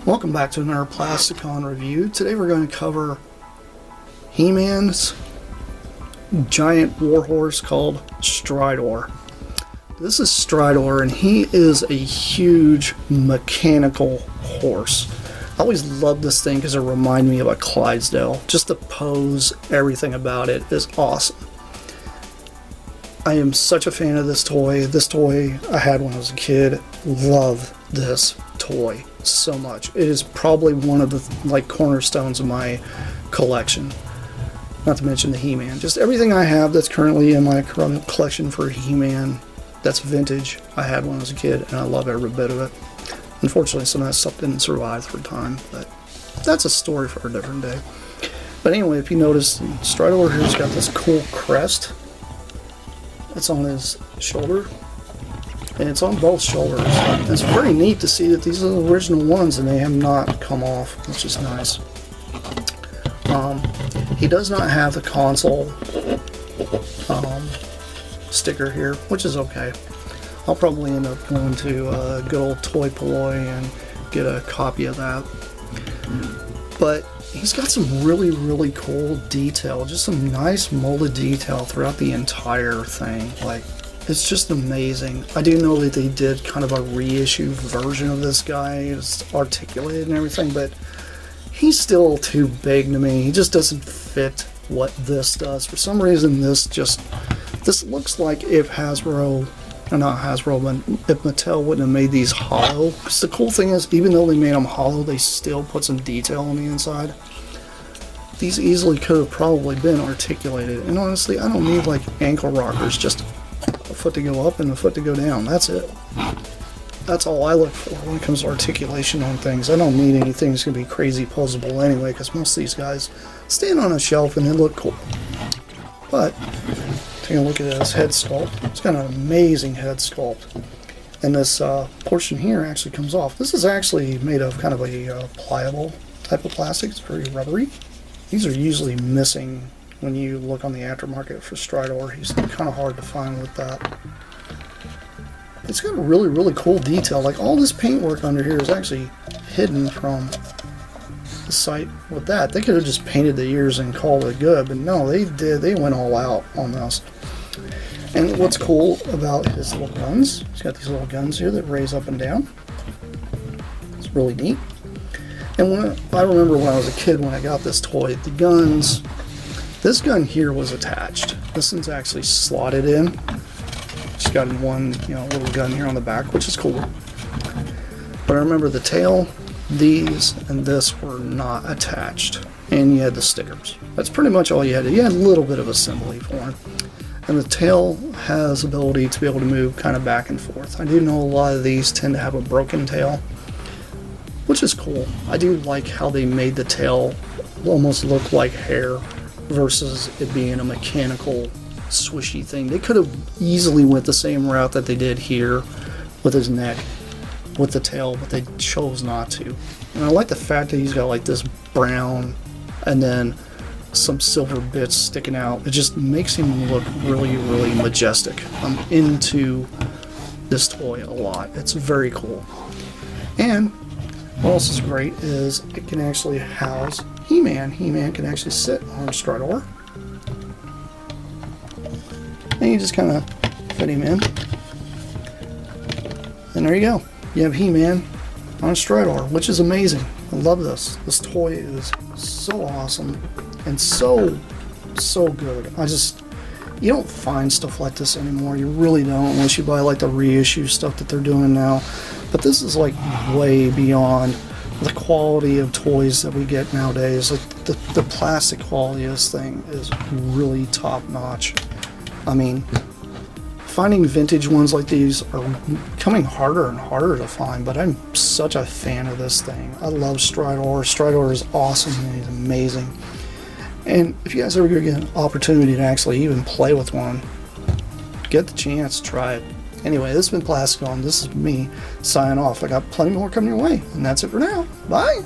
Welcome back to another Plasticon review. Today we're going to cover Heman's giant warhorse called Stridor. This is Stridor, and he is a huge mechanical horse. I always love this thing because it reminds me of a Clydesdale. Just the pose, everything about it is awesome. I am such a fan of this toy. This toy I had when I was a kid. Love this toy so much. It is probably one of the cornerstones of my collection. Not to mention the He-Man. Just everything I have that's currently in my collection for He-Man that's vintage, I had when I was a kid, and I love every bit of it. Unfortunately, some of that stuff didn't survive through time, but that's a story for a different day. But anyway, if you notice, Stridor here's got this cool crest. It's on his shoulder, and it's on both shoulders. And it's very neat to see that these are the original ones and they have not come off, which is nice. He does not have the console sticker here, which is okay. I'll probably end up going to good old Toy Poy and get a copy of that. But he's got some really cool detail, just some nice molded detail throughout the entire thing. Like, it's just amazing. I do know that they did kind of a reissue version of this guy. It's articulated and everything, but he's still too big to me. He just doesn't fit what this does. For some reason, this looks like if Hasbro, or not Hasbro, but if Mattel wouldn't have made these hollow. Because the cool thing is, even though they made them hollow, they still put some detail on the inside. These easily could have probably been articulated. And honestly, I don't need like ankle rockers, just a foot to go up and a foot to go down. That's it. That's all I look for when it comes to articulation on things. I don't need anything that's going to be crazy posable anyway, because most of these guys stand on a shelf and they look cool. But taking a look at his head sculpt, it's got an amazing head sculpt. And this portion here actually comes off. This is actually made of kind of a pliable type of plastic. It's very rubbery. These are usually missing when you look on the aftermarket for Stridor. He's kind of hard to find with that. It's got a really cool detail. Like, all this paintwork under here is actually hidden from the site with that. They could have just painted the ears and called it good, but no, they did. They went all out on this. And what's cool about his little guns, he's got these little guns here that raise up and down. It's really neat. And I remember when I was a kid when I got this toy, the guns, this gun here was attached. This one's actually slotted in. Just got one, little gun here on the back, which is cool. But I remember the tail, these, and this were not attached. And you had the stickers. That's pretty much all you had. You had a little bit of assembly for it. And the tail has ability to be able to move kind of back and forth. I do know a lot of these tend to have a broken tail, which is cool. I do like how they made the tail almost look like hair versus it being a mechanical swishy thing. They could have easily went the same route that they did here with his neck, with the tail, but they chose not to. And I like the fact that he's got like this brown and then some silver bits sticking out. It just makes him look really majestic. I'm into this toy a lot. It's very cool. And what else is great is it can actually house He-Man. He-Man can actually sit on Stridor. And you just kind of fit him in. And there you go. You have He-Man on Stridor, which is amazing. I love this. This toy is so awesome and so good. You don't find stuff like this anymore. You really don't, unless you buy like the reissue stuff that they're doing now. But this is like way beyond the quality of toys that we get nowadays. Like the plastic quality of this thing is really top notch. I mean, finding vintage ones like these are becoming harder and harder to find, but I'm such a fan of this thing. I love Stridor. Stridor is awesome and he's amazing. And if you guys ever get an opportunity to actually even play with one, get the chance, try it. Anyway, this has been Plasticon. This is me signing off. I got plenty more coming your way, and that's it for now. Bye!